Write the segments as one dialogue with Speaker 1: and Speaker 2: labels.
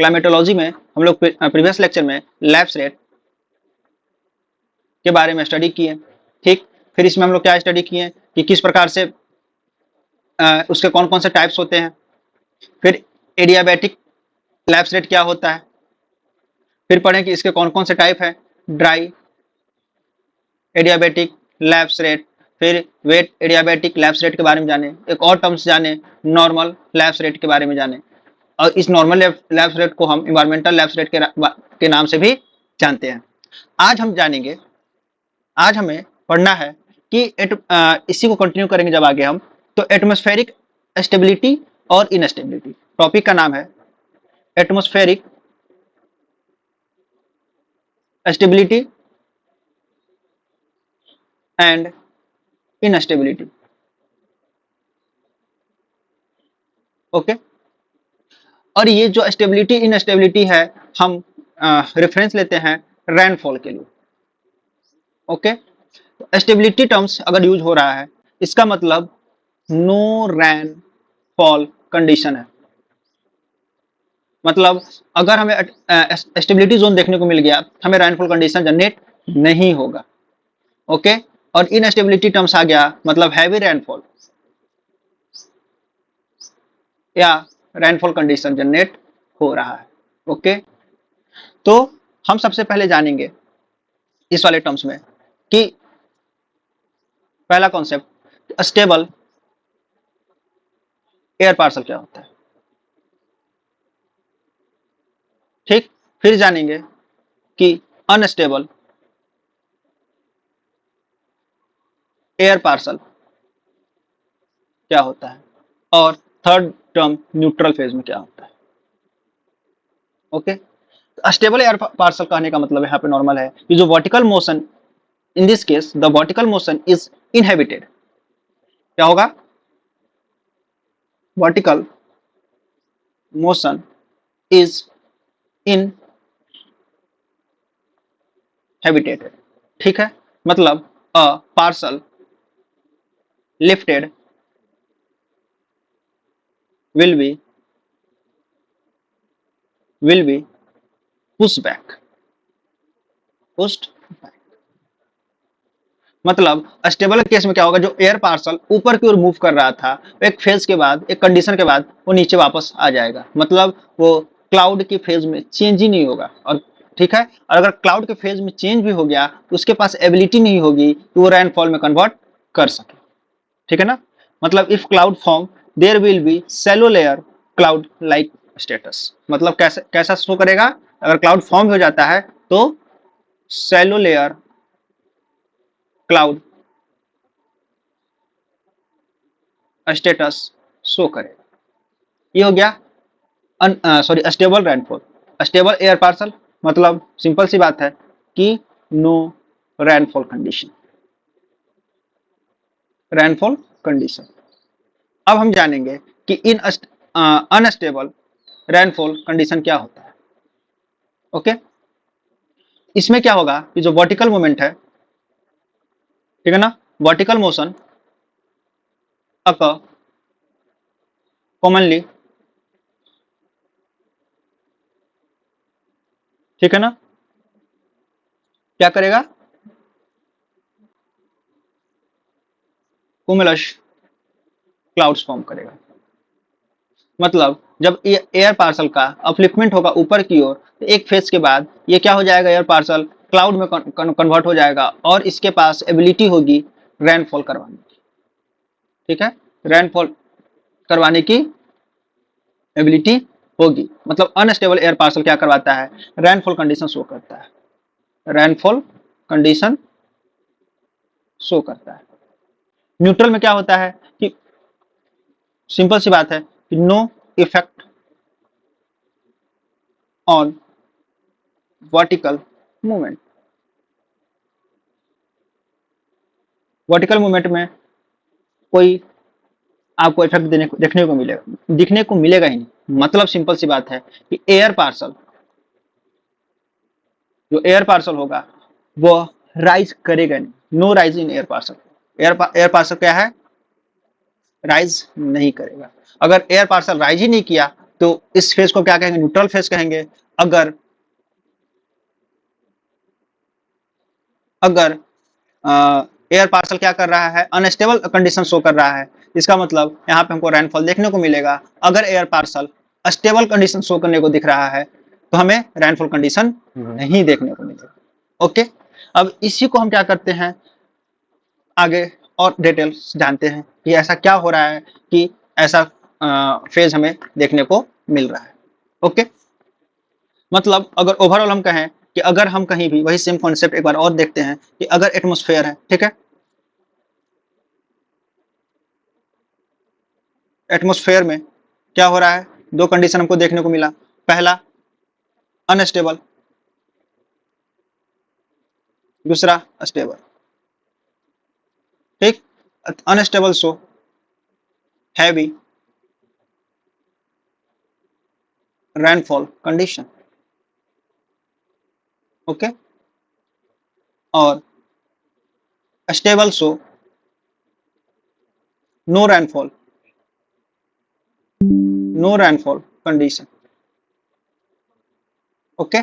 Speaker 1: Climatology में हम लोग प्रीवियस लेक्चर में लैप्स रेट के बारे में स्टडी किए, ठीक। फिर इसमें हम लोग क्या स्टडी किए कि किस प्रकार से उसके कौन कौन से टाइप्स होते हैं। फिर एडियाबैटिक लैप्स रेट क्या होता है, फिर पढ़ें कि इसके कौन कौन से टाइप है, ड्राई एडियाबैटिक लैप्स रेट, फिर वेट एडियाबैटिक लैप्स रेट के बारे में जाने, एक और टर्म्स जाने नॉर्मल लैप्स रेट के बारे में जाने, और इस नॉर्मल लैप्स रेट को हम इन्वायरमेंटल लैप्स रेट के नाम से भी जानते हैं। आज हम जानेंगे, आज हमें पढ़ना है कि इसी को कंटिन्यू करेंगे जब आगे हम, तो एटमॉस्फेरिक स्टेबिलिटी और इनस्टेबिलिटी। टॉपिक का नाम है atmospheric stability and instability. Okay, और ये जो स्टेबिलिटी इनस्टेबिलिटी है हम रेफरेंस लेते हैं रेनफॉल के लिए। ओके, स्टेबिलिटी टर्म्स अगर यूज हो रहा है इसका मतलब नो रेन फॉल कंडीशन है। मतलब अगर हमें स्टेबिलिटी जोन देखने को मिल गया, हमें रेनफॉल कंडीशन जनरेट नहीं होगा। ओके, और इनस्टेबिलिटी टर्म्स आ गया मतलब हैवी रेनफॉल या रेनफॉल कंडीशन जनरेट हो रहा है। ओके, तो हम सबसे पहले जानेंगे इस वाले टर्म्स में कि पहला कॉन्सेप्ट स्टेबल एयर पार्सल क्या होता है, ठीक। फिर जानेंगे कि अनस्टेबल एयर पार्सल क्या होता है, और थर्ड टर्म न्यूट्रल फेज में क्या होता है। ओके, स्टेबल एयर पार्सल कहने का मतलब यहाँ पे नॉर्मल है कि जो vertical motion, in this case the vertical motion is inhabited. क्या होगा, वर्टिकल मोशन इज इनहेबिटेड, ठीक है। मतलब अ parcel lifted will be pushed back। मतलब स्टेबल केस में क्या होगा, जो एयर पार्सल ऊपर की ओर मूव कर रहा था एक फेज के बाद, एक कंडीशन के बाद वो नीचे वापस आ जाएगा। मतलब वो क्लाउड की फेज में चेंज ही नहीं होगा, और ठीक है। और अगर क्लाउड के फेज में चेंज भी हो गया तो उसके पास एबिलिटी नहीं होगी कि वो रेनफॉल में कन्वर्ट कर सके, ठीक है ना। मतलब if cloud form there will be shallow layer cloud like status. मतलब कैसा शो करेगा, अगर क्लाउड फॉर्म हो जाता है तो shallow layer cloud status show करेगा। ये हो गया sorry stable rainfall. Stable air parcel मतलब सिंपल सी बात है कि no rainfall condition, rainfall condition. अब हम जानेंगे कि इन अनस्टेबल रेनफॉल कंडीशन क्या होता है। ओके, इसमें क्या होगा कि जो वर्टिकल मूवमेंट है, ठीक है ना, वर्टिकल मोशन अकर कॉमनली, ठीक है ना, क्या करेगा, कुमुलस क्लाउड्स फॉर्म करेगा। मतलब जब एयर पार्सल का अपलिफ्टमेंट होगा ऊपर की ओर, तो एक फेज के बाद ये क्या हो जाएगा, एयर पार्सल क्लाउड में कन्वर्ट हो जाएगा और इसके पास एबिलिटी होगी रेनफॉल करवाने की, ठीक है, रेनफॉल करवाने की एबिलिटी होगी। मतलब अनस्टेबल एयर पार्सल क्या करवाता है, रेनफॉल कंडीशन शो करता है, रेनफॉल कंडीशन शो करता है। न्यूट्रल में क्या होता है कि सिंपल सी बात है कि no effect on vertical movement. Vertical movement में कोई आपको इफेक्ट देखने को मिलेगा, दिखने को मिलेगा ही नहीं। मतलब सिंपल सी बात है कि एयर पार्सल, जो एयर पार्सल होगा वो राइज करेगा नहीं, no rise in air parcel. Air parcel क्या है, राइज नहीं करेगा। अगर एयर पार्सल राइज ही नहीं किया तो इस फेज को क्या कहेंगे, न्यूट्रल फेज कहेंगे। अगर अगर एयर पार्सल क्या कर रहा है, अनस्टेबल कंडीशन शो कर रहा है, इसका मतलब यहाँ पे हमको रेनफॉल देखने को मिलेगा। अगर air parcel stable condition show करने को दिख रहा है तो हमें रेनफॉल कंडीशन नहीं देखने को मिलेगा। ओके, अब इसी को हम क्या करते हैं, आगे और डिटेल्स जानते हैं कि ऐसा क्या हो रहा है कि ऐसा फेज हमें देखने को मिल रहा है। ओके, मतलब अगर ओवरऑल हम कहें कि अगर हम कहीं भी, वही सेम कॉन्सेप्ट एक बार और देखते हैं कि अगर एटमॉस्फेयर है, ठीक है, एटमॉस्फेयर में क्या हो रहा है, दो कंडीशन हमको देखने को मिला। पहला अनस्टेबल, दूसरा स्टेबल। ठीक, unstable show heavy rainfall condition. Okay, और stable show no rainfall, no rainfall condition. Okay,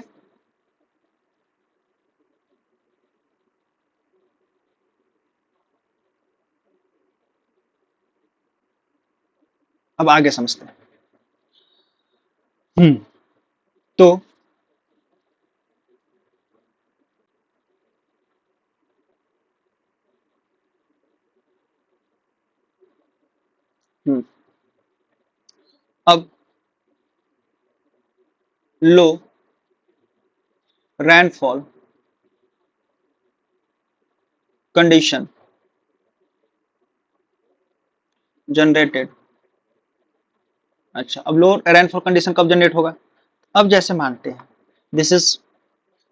Speaker 1: अब आगे समझते हैं। तो अब लो रेनफॉल कंडीशन जनरेटेड। अच्छा, अब लो रेनफॉल कंडीशन कब जनरेट होगा, अब जैसे मानते हैं दिस इज,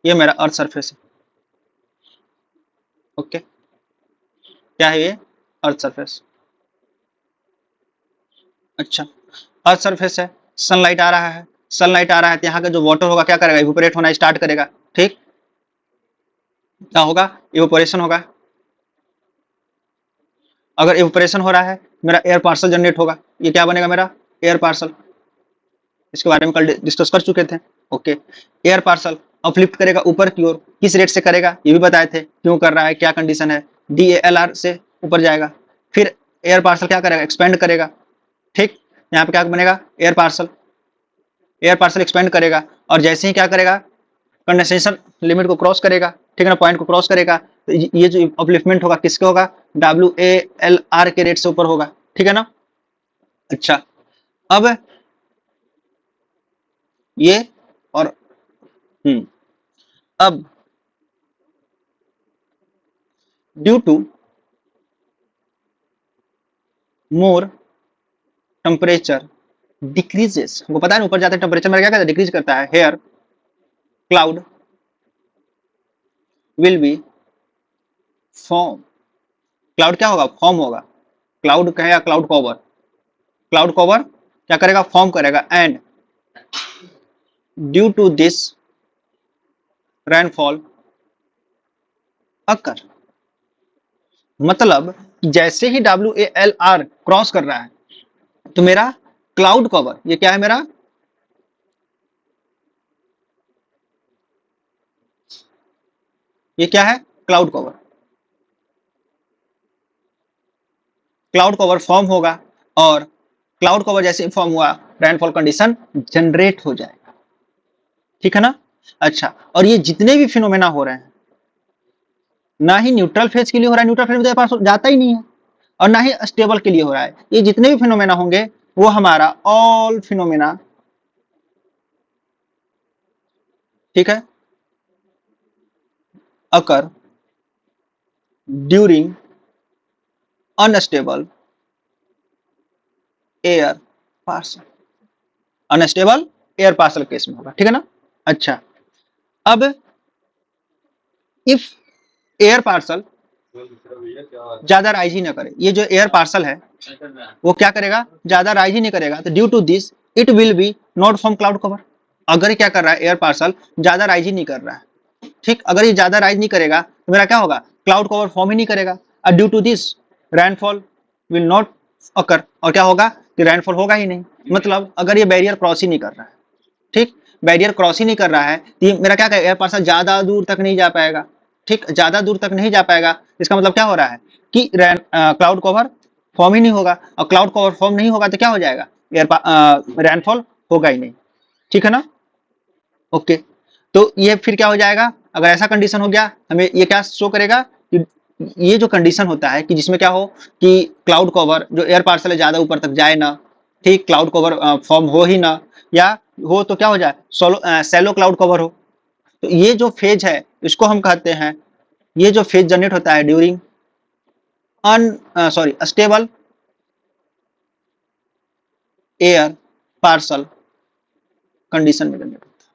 Speaker 1: ये मेरा अर्थ सरफेस है। ओके, क्या है ये, अर्थ सरफेस। अच्छा, अर्थ सरफेस है, सनलाइट आ रहा है, सनलाइट आ रहा है तो यहाँ का जो वाटर होगा क्या करेगा, इवेपोरेट होना स्टार्ट करेगा। ठीक, क्या होगा, इवेपोरेशन होगा। अगर इवेपोरेशन हो रहा है, मेरा एयर पार्सल जनरेट होगा। ये क्या बनेगा, मेरा एयर पार्सल। इसके बारे में कल डिस्कस कर चुके थे। ओके, एयर पार्सल अपलिफ्ट करेगा ऊपर की ओर, किस रेट से करेगा ये भी बताए थे, क्यों कर रहा है, क्या कंडीशन है, DALR से ऊपर जाएगा। फिर एयर पार्सल क्या करेगा, एक्सपेंड करेगा। ठीक, यहाँ पे क्या बनेगा, air parcel, air parcel expand करेगा, और जैसे ही क्या करेगा, कंडेंसेशन लिमिट को क्रॉस करेगा, ठीक है ना, पॉइंट को क्रॉस करेगा, तो ये जो अपलिफ्टमेंट होगा किसके होगा, WALR के रेट से ऊपर होगा। ठीक है ना। अच्छा, अब ये और अब due to more temperature decreases, हमको पता है ना, ऊपर जाते टेम्परेचर में क्या करता है, डिक्रीज करता है। Here cloud will be form, cloud क्या होगा, फॉर्म होगा। क्लाउड कहेगा क्लाउड कवर, क्लाउड कवर क्या करेगा, फॉर्म करेगा। And due to this rainfall occur, मतलब जैसे ही WALR क्रॉस कर रहा है तो मेरा क्लाउड कवर, ये क्या है मेरा, ये क्या है, cloud cover. Cloud cover form होगा, और क्लाउड कवर जैसे फॉर्म हुआ, रेनफॉल कंडीशन जनरेट हो जाएगा। ठीक है ना। अच्छा, और ये जितने भी फिनोमेना हो रहे हैं, ना ही न्यूट्रल फेज के लिए हो रहा है, न्यूट्रल फेज में पास जाता ही नहीं है, और ना ही स्टेबल के लिए हो रहा है। ये जितने भी फिनोमेना होंगे वो हमारा ऑल फिनोमेना, ठीक है, अकर during unstable air parcel, unstable air parcel case में होगा। ठीक है ना। अच्छा, अब इफ एयर पार्सल ज्यादा राइज ही ना करे, ये जो एयर पार्सल है वो क्या करेगा, ज्यादा राइज ही नहीं करेगा, तो due to this it will be not form cloud cover. अगर ये क्या कर रहा है, एयर पार्सल ज्यादा राइज ही नहीं कर रहा है, ठीक, अगर ये ज्यादा राइज नहीं करेगा तो मेरा क्या होगा, क्लाउड कवर फॉर्म ही नहीं करेगा, और due to this rainfall will not occur, और क्या होगा, कि रेनफॉल होगा ही नहीं। मतलब अगर ये बैरियर क्रॉस ही नहीं कर रहा है, ठीक, बैरियर क्रॉस ही नहीं कर रहा है, तो ये मेरा क्या कहेगा, एयर पार्सल ज्यादा दूर तक नहीं जा पाएगा। ठीक, ज्यादा दूर तक नहीं जा पाएगा, इसका मतलब क्या हो रहा है कि क्लाउड कवर फॉर्म ही नहीं होगा, और क्लाउड कवर फॉर्म नहीं होगा तो क्या हो जाएगा, रेनफॉल होगा ही नहीं। ठीक है ना। ओके, तो ये फिर क्या हो जाएगा, अगर ऐसा कंडीशन हो गया, हमें ये क्या शो करेगा कि ये जो कंडीशन होता है कि जिसमें क्या हो कि क्लाउड कवर जो एयर पार्सल है ज्यादा ऊपर तक जाए ना, ठीक, क्लाउड कवर फॉर्म हो ही ना, या हो तो क्या हो जाए, सैलो क्लाउड कवर हो। तो ये जो फेज है इसको हम कहते हैं, ये जो फेज जनरेट होता है during stable air parcel condition में जनरेट होता है।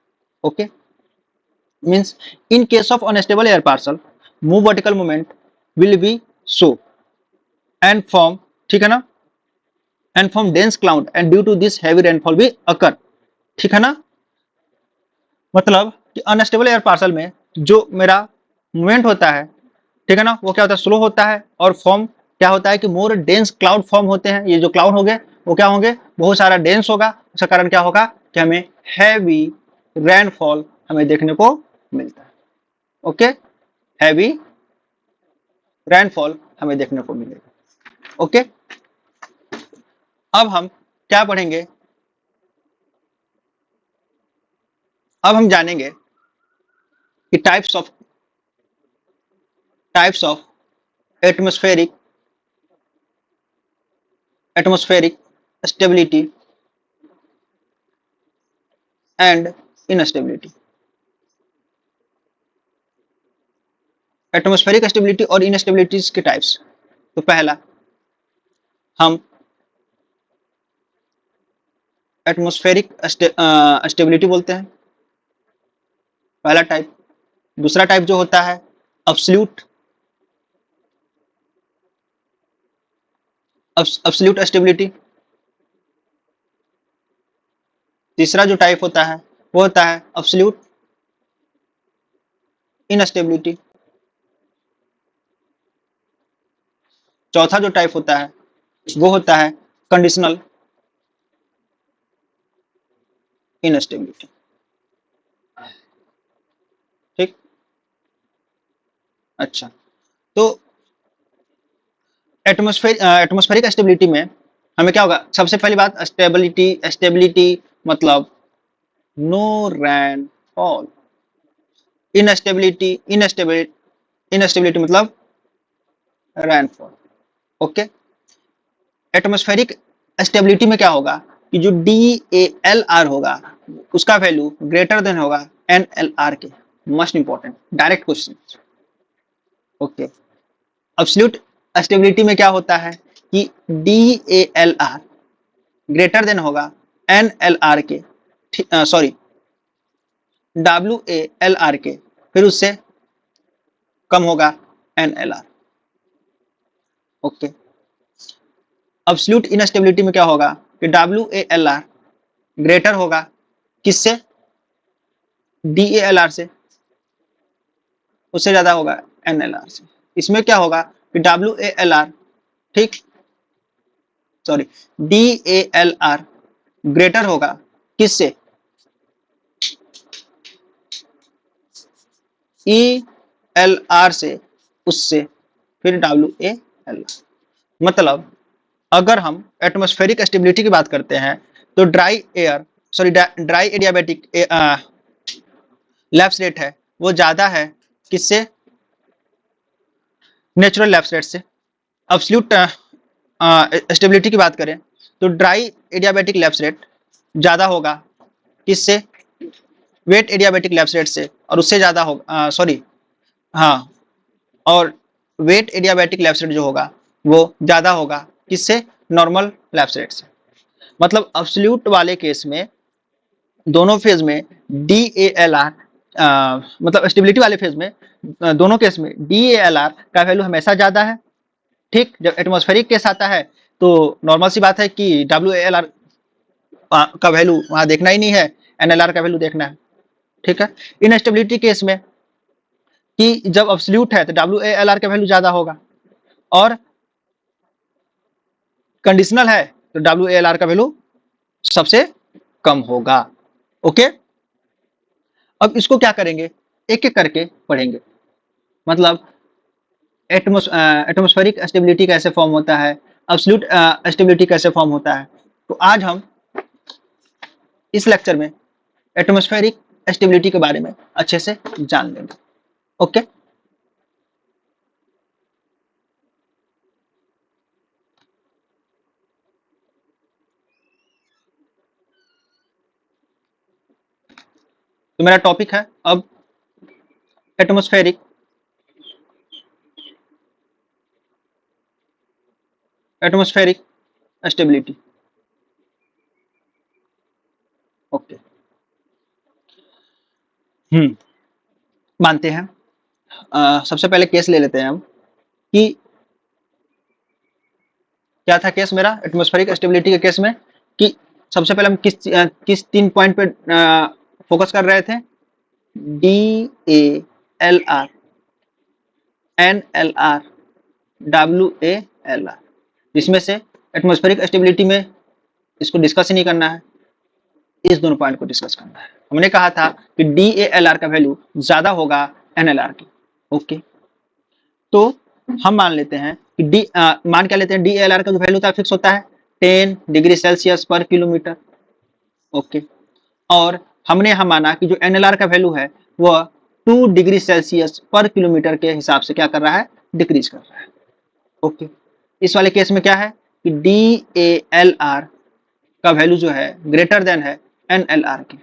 Speaker 1: Okay, means in case of unstable air parcel move vertical moment will be so and form, ठीक है ना, and form dense cloud and due to this heavy rainfall भी occur। ठीक है ना। मतलब कि अनस्टेबल एयर पार्सल में जो मेरा मूवमेंट होता है, ठीक है ना, वो क्या होता है, स्लो होता है, और फॉर्म क्या होता है कि मोर डेंस क्लाउड फॉर्म होते हैं। ये जो क्लाउड होंगे वो क्या होंगे, बहुत सारा डेंस होगा, उसका कारण क्या होगा कि हमें हैवी रेनफॉल हमें देखने को मिलता है। ओके, हैवी रेनफॉल हमें देखने को मिलेगा। ओके, अब हम क्या पढ़ेंगे, अब हम जानेंगे कि types of atmospheric stability and instability. Atmospheric stability और इनस्टेबिलिटीज के टाइप्स। तो पहला हम एटमॉस्फेरिक स्टेबिलिटी बोलते हैं, पहला टाइप। दूसरा टाइप जो होता है अब्सोल्यूट स्टेबिलिटी। तीसरा जो टाइप होता है वो होता है अब्सोल्यूट इनस्टेबिलिटी। चौथा जो टाइप होता है वो होता है कंडीशनल इनस्टेबिलिटी। ठीक, अच्छा, तो एटमॉस्फेरिक स्टेबिलिटी में हमें क्या होगा, सबसे पहली बात स्टेबिलिटी मतलब नो रेनफॉल। इनस्टेबिलिटी मतलब रेनफॉल। ओके, एटमॉस्फेरिक स्टेबिलिटी में क्या होगा कि जो DALR होगा उसका वैल्यू ग्रेटर देन होगा NLR के। Must important direct question. Okay, absolute stability में क्या होता है कि DALR ग्रेटर देन होगा NLR के, सॉरी WALR के, फिर उससे कम होगा NLR। ओके, एब्सोल्यूट इनस्टेबिलिटी में क्या होगा कि WALR ग्रेटर होगा किससे, DALR से, उससे ज्यादा होगा NLR से। इसमें क्या होगा कि WALR, ठीक, सॉरी DALR ग्रेटर होगा किससे, ELR से, उससे, फिर WALR। मतलब अगर हम एटमॉस्फेरिक स्टेबिलिटी की बात करते हैं तो ड्राई एडियाबैटिक लैप्स रेट है वो ज्यादा है किससे, नेचुरल लैप्स रेट से। एब्सोल्यूट स्टेबिलिटी की बात करें तो ड्राई एडियाबैटिक लैप्स रेट ज्यादा होगा किससे, वेट एडियाबैटिक लैप्स रेट से, और उससे ज्यादा होगा, सॉरी, हाँ, और वेट एडियाबैटिक लैप्स रेट जो होगा वो ज्यादा होगा किससे, नॉर्मल लैप्स रेट से। मतलब एब्सोल्यूट वाले केस में दोनों फेज में DALR, मतलब स्टेबिलिटी वाले फेज में दोनों केस में DALR का वैल्यू हमेशा ज्यादा है। ठीक, जब एटमॉस्फेरिक केस आता है तो नॉर्मल सी बात है कि WALR का वैल्यू वहां देखना ही नहीं है, NLR का वैल्यू देखना है। ठीक है, इनस्टेबिलिटी केस में कि जब एब्सोल्यूट है तो WALR का वैल्यू ज्यादा होगा, और कंडीशनल है तो WALR का वैल्यू सबसे कम होगा। ओके, अब इसको क्या करेंगे, एक एक करके पढ़ेंगे। मतलब एटमॉस्फेरिक स्टेबिलिटी कैसे फॉर्म होता है, एब्सोल्यूट स्टेबिलिटी कैसे फॉर्म होता है। तो आज हम इस लेक्चर में एटमॉस्फेरिक स्टेबिलिटी के बारे में अच्छे से जान लेंगे। ओके, तो मेरा टॉपिक है अब एटमॉस्फेरिक एटमॉस्फेरिक स्टेबिलिटी। ओके, मानते हैं सबसे पहले केस ले लेते हैं हम कि क्या था केस मेरा एटमॉस्फेरिक स्टेबिलिटी के केस में, कि सबसे पहले हम किस 3 पॉइंट पे फोकस कर रहे थे, DALR, NLR, WALR, जिसमें से एटमॉस्फेरिक स्टेबिलिटी में इसको डिस्कस ही नहीं करना है, इस दोनों पॉइंट को डिस्कस करना है। हमने कहा था कि DALR का वैल्यू ज्यादा होगा NLR की। ओके, तो हम मान लेते हैं कि मान क्या लेते हैं, DALR का जो वैल्यू था फिक्स होता है 10 डिग्री सेल्सियस पर किलोमीटर। ओके, और हमने यहां माना कि जो NLR का वैल्यू है वह 2 डिग्री सेल्सियस पर किलोमीटर के हिसाब से क्या कर रहा है, डिक्रीज कर रहा है। ओके, इस वाले केस में क्या है कि DALR का वैल्यू जो है ग्रेटर देन है NLR के।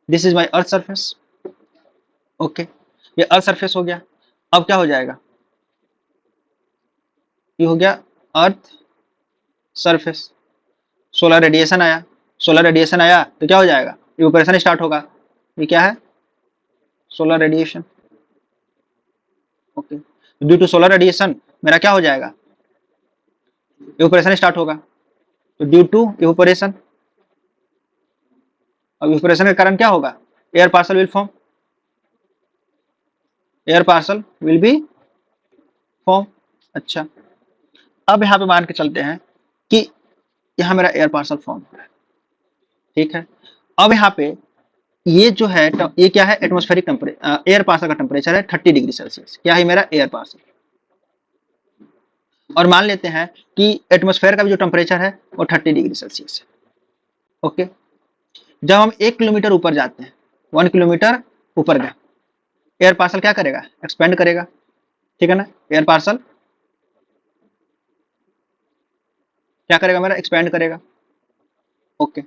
Speaker 1: This is my earth surface. Okay, ये अर्थ सरफेस हो गया। अब क्या हो जाएगा, ये हो गया अर्थ सरफेस। सोलर रेडिएशन आया, सोलर रेडिएशन आया तो क्या हो जाएगा, इवेपोरेशन स्टार्ट होगा। ये क्या है, solar radiation. Okay, due to solar radiation मेरा क्या हो जाएगा, इवेपोरेशन स्टार्ट होगा। तो ड्यू टू इवेपोरेशन, अब इवेपोरेशन के कारण क्या होगा, air parcel will form, air parcel will be form. अच्छा, अब यहाँ पे मान के चलते हैं कि यहाँ मेरा एयर पार्सल फॉर्म हो रहा है, ठीक है। अब यहाँ पे ये जो है ये क्या है, एटमॉस्फेरिक टेम्परेचर, एयर पार्सल का टेम्परेचर है 30 डिग्री सेल्सियस। क्या है मेरा एयर पार्सल। और मान लेते हैं कि एटमॉस्फेयर का भी जो टेम्परेचर है वो 30 डिग्री सेल्सियस है। ओके, जब हम 1 किलोमीटर ऊपर जाते हैं, 1 किलोमीटर ऊपर गए, एयर पार्सल क्या करेगा, एक्सपेंड करेगा, ठीक है ना। एयर पार्सल क्या करेगा मेरा, एक्सपेंड करेगा। ओके,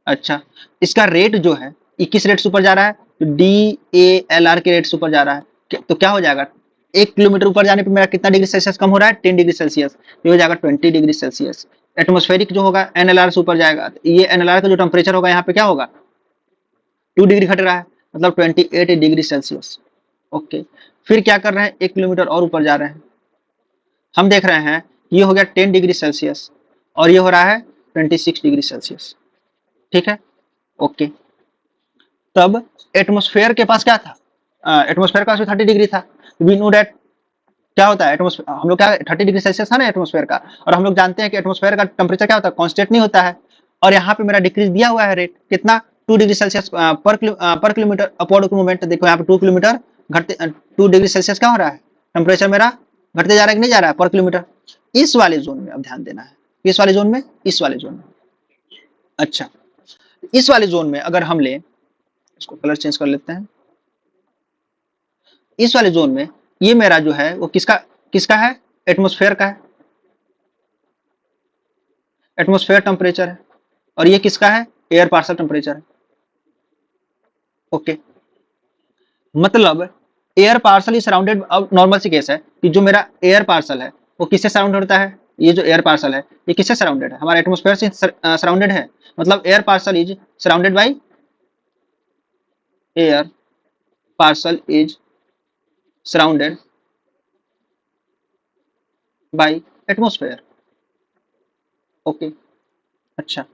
Speaker 1: अच्छा, इसका रेट जो है 21 रेट से ऊपर जा रहा है, तो DALR के रेट से ऊपर जा रहा है, तो क्या हो जाएगा, 1 किलोमीटर ऊपर जाने पे मेरा कितना डिग्री सेल्सियस कम हो रहा है, 10 डिग्री सेल्सियस, ये हो जाएगा 20 डिग्री सेल्सियस। एटमॉस्फेरिक जो होगा NLR से ऊपर जाएगा, ये NLR का जो टेम्परेचर होगा यहाँ पे क्या होगा, 2 डिग्री घट रहा है, मतलब 28 डिग्री सेल्सियस। ओके, फिर क्या कर रहे हैं, 1 किलोमीटर और ऊपर जा रहे हैं, हम देख रहे हैं ये हो गया 10 डिग्री सेल्सियस और ये हो रहा है 26 डिग्री सेल्सियस, ठीक है। ओके, तब एटमॉस्फेयर के पास क्या था, एटमॉस्फेयर का 30 डिग्री था। वी नो दैट क्या होता है एटमॉस्फेयर, हम लोग क्या 30 डिग्री सेल्सियस था ना एटमॉस्फेयर का, और हम लोग जानते हैं कि एटमॉस्फेयर का टेम्परेचर क्या होता है, कांस्टेंट नहीं होता है। और यहाँ पे मेरा डिक्रीज दिया हुआ है रेट कितना, 2 डिग्री सेल्सियस पर किलोमीटर अपवर्ड मूवमेंट। देखो यहाँ पे 2 किलोमीटर घटते 2 डिग्री सेल्सियस क्या हो रहा है, टेम्परेचर मेरा घटते जा रहा है कि नहीं जा रहा है पर किलोमीटर। इस वाले जोन में अब ध्यान देना है, इस वाले जोन में, इस वाले जोन में। अच्छा, इस वाले जोन में अगर हम लें, इसको कलर चेंज कर लेते हैं, इस वाले जोन में ये मेरा जो है वो किसका किसका है, एटमॉस्फेयर का है, एटमॉस्फेयर टेम्परेचर है। और ये किसका है, एयर पार्सल टेम्परेचर है। ओके, मतलब एयर पार्सल इज सराउंडेड, अब नॉर्मल सी केस है कि जो मेरा एयर पार्सल है वो किससे सराउंड होता है, ये जो एयर पार्सल है ये किससे सराउंडेड है, हमारा एटमॉस्फेयर से सराउंडेड है। मतलब air parcel is surrounded by, air parcel is surrounded by atmosphere. Okay, अच्छा,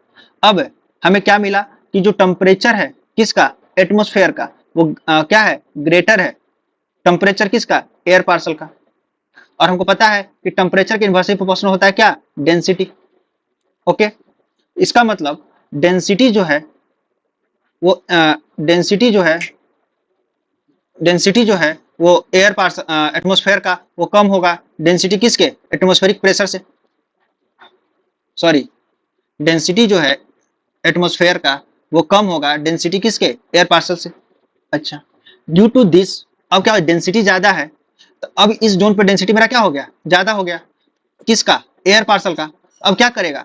Speaker 1: अब हमें क्या मिला कि जो टेम्परेचर है किसका, एटमॉस्फेयर का, वो क्या है, ग्रेटर है टेम्परेचर किसका, एयर पार्सल का। और हमको पता है कि टेम्परेचर के इन्वर्सली प्रोपोर्शनल होता है क्या, डेंसिटी। ओके, इसका मतलब डेंसिटी जो है वो डेंसिटी जो है वो एयर पार्स एटमॉस्फेयर का वो कम होगा डेंसिटी किसके, एटमॉस्फेरिक प्रेशर से, सॉरी, डेंसिटी जो है एटमॉस्फेयर का वो कम होगा डेंसिटी किसके, एयर पार्सल से। अच्छा, ड्यू टू दिस, अब क्या डेंसिटी ज्यादा है तो अब इस जोन पे डेंसिटी मेरा क्या हो गया, ज्यादा हो गया, किसका, एयर पार्सल का। अब क्या करेगा,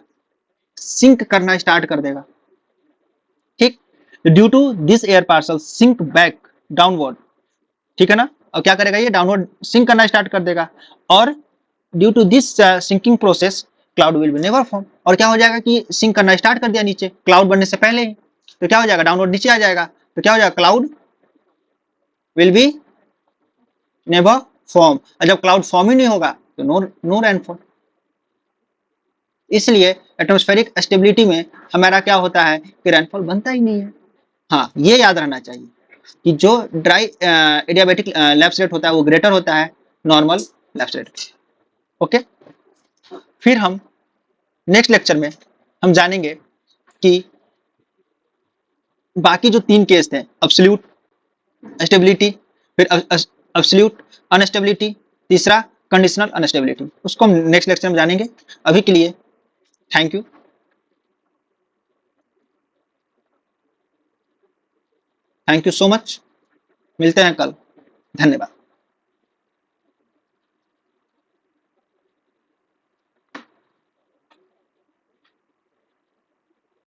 Speaker 1: सिंक करना स्टार्ट कर देगा, ठीक, due to this air parcel sink back downward, ठीक है ना। और क्या करेगा, ये डाउनवर्ड सिंक करना स्टार्ट कर देगा, और due to this sinking process cloud will be never form, और क्या हो जाएगा कि सिंक करना स्टार्ट कर दिया नीचे क्लाउड बनने से पहले ही, तो क्या हो जाएगा, डाउनवर्ड नीचे आ जाएगा, तो क्या हो जाएगा, cloud will be never form, और जब क्लाउड फॉर्म ही नहीं होगा तो नो नो रेनफॉल। इसलिए एटमॉस्फेरिक स्टेबिलिटी में हमारा क्या होता है कि रेनफॉल बनता ही नहीं है। हाँ, ये याद रहना चाहिए कि जो ड्राई एडियाबेटिक लैप्स रेट होता है वो ग्रेटर होता है नॉर्मल लैप्स रेट। ओके, फिर हम नेक्स्ट लेक्चर में हम जानेंगे कि बाकी जो 3 केस थे, एब्सोल्यूट स्टेबिलिटी, फिर एब्सोल्यूट अनस्टेबिलिटी, तीसरा कंडीशनल अनस्टेबिलिटी, उसको हम नेक्स्ट लेक्चर में जानेंगे। अभी के लिए thank you, thank you so much, मिलते हैं कल, धन्यवाद।